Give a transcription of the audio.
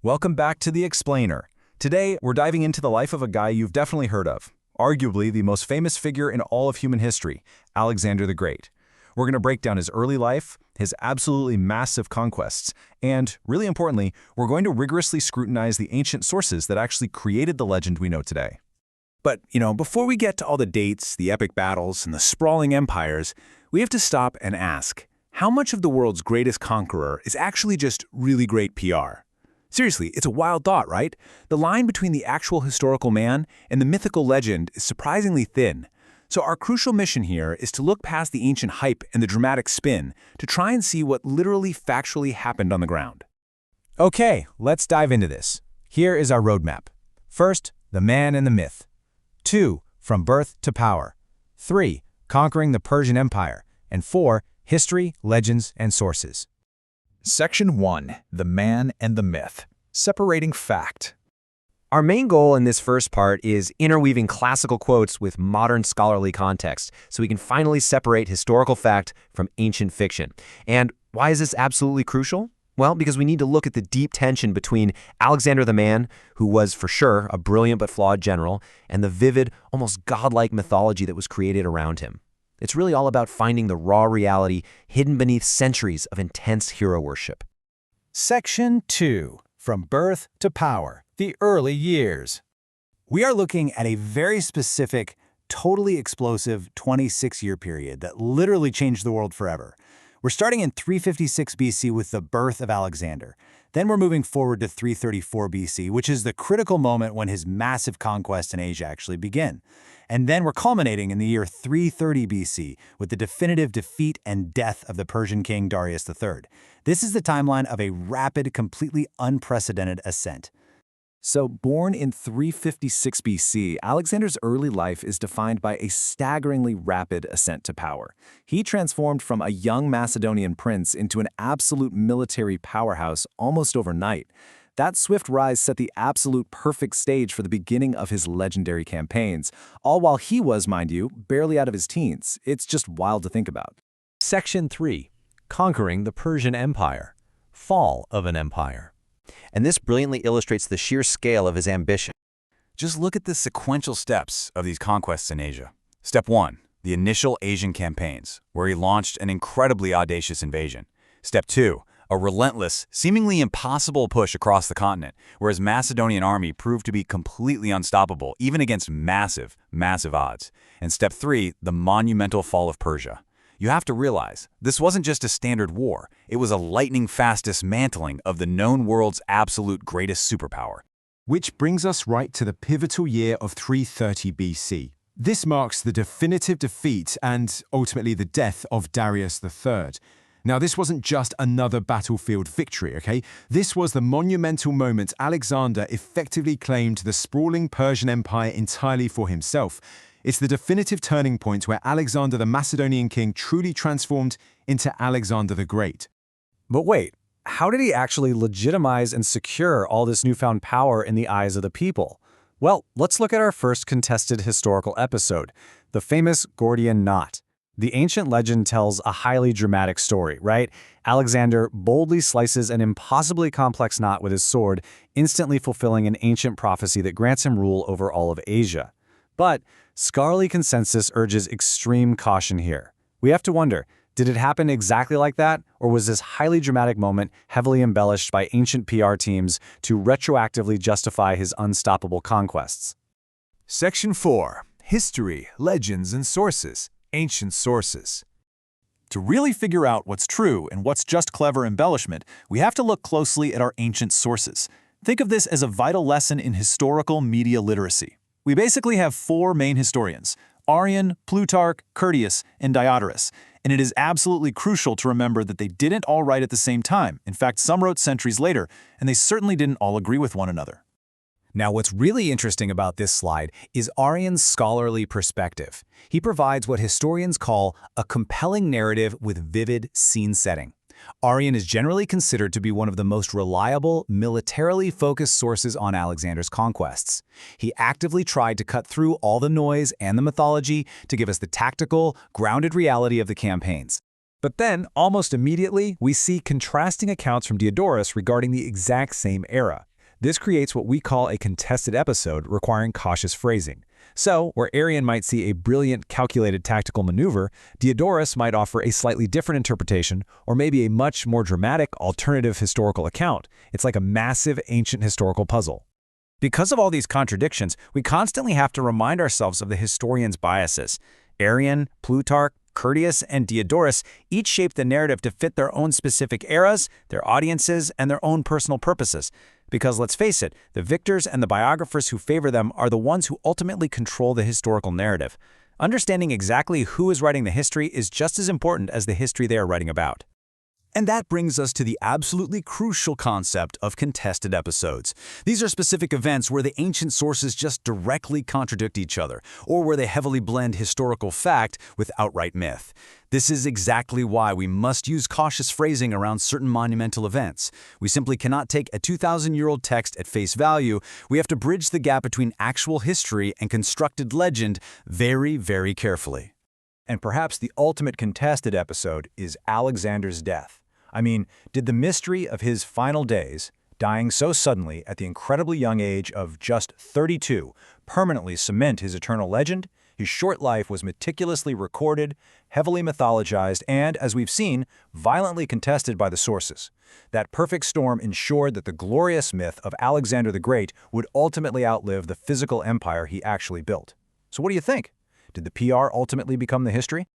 Welcome back to The Explainer. Today, we're diving into the life of a guy you've definitely heard of, arguably the most famous figure in all of human history, Alexander the Great. We're going to break down his early life, his absolutely massive conquests, and, really importantly, we're going to rigorously scrutinize the ancient sources that actually created the legend we know today. But, before we get to all the dates, the epic battles, and the sprawling empires, we have to stop and ask, how much of the world's greatest conqueror is actually just really great PR? Seriously, it's a wild thought, right? The line between the actual historical man and the mythical legend is surprisingly thin. So our crucial mission here is to look past the ancient hype and the dramatic spin to try and see what literally factually happened on the ground. Okay, let's dive into this. Here is our roadmap. First, the man and the myth. 2, from birth to power. 3, conquering the Persian Empire. And 4, history, legends, and sources. Section 1. The Man and the Myth. Separating Fact. Our main goal in this first part is interweaving classical quotes with modern scholarly context so we can finally separate historical fact from ancient fiction. And why is this absolutely crucial? Well, because we need to look at the deep tension between Alexander the man, who was for sure a brilliant but flawed general, and the vivid, almost godlike mythology that was created around him. It's really all about finding the raw reality hidden beneath centuries of intense hero worship. Section 2. From Birth to Power. The Early Years. We are looking at a very specific, totally explosive 26-year period that literally changed the world forever. We're starting in 356 BC with the birth of Alexander. Then we're moving forward to 334 BC, which is the critical moment when his massive conquests in Asia actually begin. And then we're culminating in the year 330 BC with the definitive defeat and death of the Persian king Darius III. This is the timeline of a rapid, completely unprecedented ascent. So, born in 356 BC, Alexander's early life is defined by a staggeringly rapid ascent to power. He transformed from a young Macedonian prince into an absolute military powerhouse almost overnight. That swift rise set the absolute perfect stage for the beginning of his legendary campaigns, all while he was, mind you, barely out of his teens. It's just wild to think about. Section 3. Conquering the Persian Empire. Fall of an Empire. And this brilliantly illustrates the sheer scale of his ambition. Just look at the sequential steps of these conquests in Asia. Step 1. The initial Asian campaigns, where he launched an incredibly audacious invasion. Step 2. A relentless, seemingly impossible push across the continent, where his Macedonian army proved to be completely unstoppable, even against massive, massive odds. And Step 3. The monumental fall of Persia. You have to realize, this wasn't just a standard war. It was a lightning-fast dismantling of the known world's absolute greatest superpower. Which brings us right to the pivotal year of 330 BC. This marks the definitive defeat and, ultimately, the death of Darius III. Now, this wasn't just another battlefield victory, okay? This was the monumental moment Alexander effectively claimed the sprawling Persian Empire entirely for himself. It's the definitive turning point where Alexander the Macedonian king truly transformed into Alexander the Great. But wait, how did he actually legitimize and secure all this newfound power in the eyes of the people? Well, let's look at our first contested historical episode, the famous Gordian knot. The ancient legend tells a highly dramatic story, right? Alexander boldly slices an impossibly complex knot with his sword, instantly fulfilling an ancient prophecy that grants him rule over all of Asia. But scholarly consensus urges extreme caution here. We have to wonder, did it happen exactly like that, or was this highly dramatic moment heavily embellished by ancient PR teams to retroactively justify his unstoppable conquests? Section 4. History, Legends, and Sources. Ancient Sources. To really figure out what's true and what's just clever embellishment, we have to look closely at our ancient sources. Think of this as a vital lesson in historical media literacy. We basically have 4 main historians: Arrian, Plutarch, Curtius, and Diodorus, and it is absolutely crucial to remember that they didn't all write at the same time. In fact, some wrote centuries later, and they certainly didn't all agree with one another. Now, what's really interesting about this slide is Arrian's scholarly perspective. He provides what historians call a compelling narrative with vivid scene setting. Arrian is generally considered to be one of the most reliable, militarily focused sources on Alexander's conquests. He actively tried to cut through all the noise and the mythology to give us the tactical, grounded reality of the campaigns. But then, almost immediately, we see contrasting accounts from Diodorus regarding the exact same era. This creates what we call a contested episode requiring cautious phrasing. So, where Arrian might see a brilliant, calculated tactical maneuver, Diodorus might offer a slightly different interpretation, or maybe a much more dramatic alternative historical account. It's like a massive ancient historical puzzle. Because of all these contradictions, we constantly have to remind ourselves of the historian's biases. Arrian, Plutarch, Curtius, and Diodorus each shape the narrative to fit their own specific eras, their audiences, and their own personal purposes. Because let's face it, the victors and the biographers who favor them are the ones who ultimately control the historical narrative. Understanding exactly who is writing the history is just as important as the history they are writing about. And that brings us to the absolutely crucial concept of contested episodes. These are specific events where the ancient sources just directly contradict each other, or where they heavily blend historical fact with outright myth. This is exactly why we must use cautious phrasing around certain monumental events. We simply cannot take a 2,000-year-old text at face value. We have to bridge the gap between actual history and constructed legend very, very carefully. And perhaps the ultimate contested episode is Alexandar's death. I mean, did the mystery of his final days, dying so suddenly at the incredibly young age of just 32, permanently cement his eternal legend? His short life was meticulously recorded, heavily mythologized, and, as we've seen, violently contested by the sources. That perfect storm ensured that the glorious myth of Alexander the Great would ultimately outlive the physical empire he actually built. So what do you think? Did the PR ultimately become the history?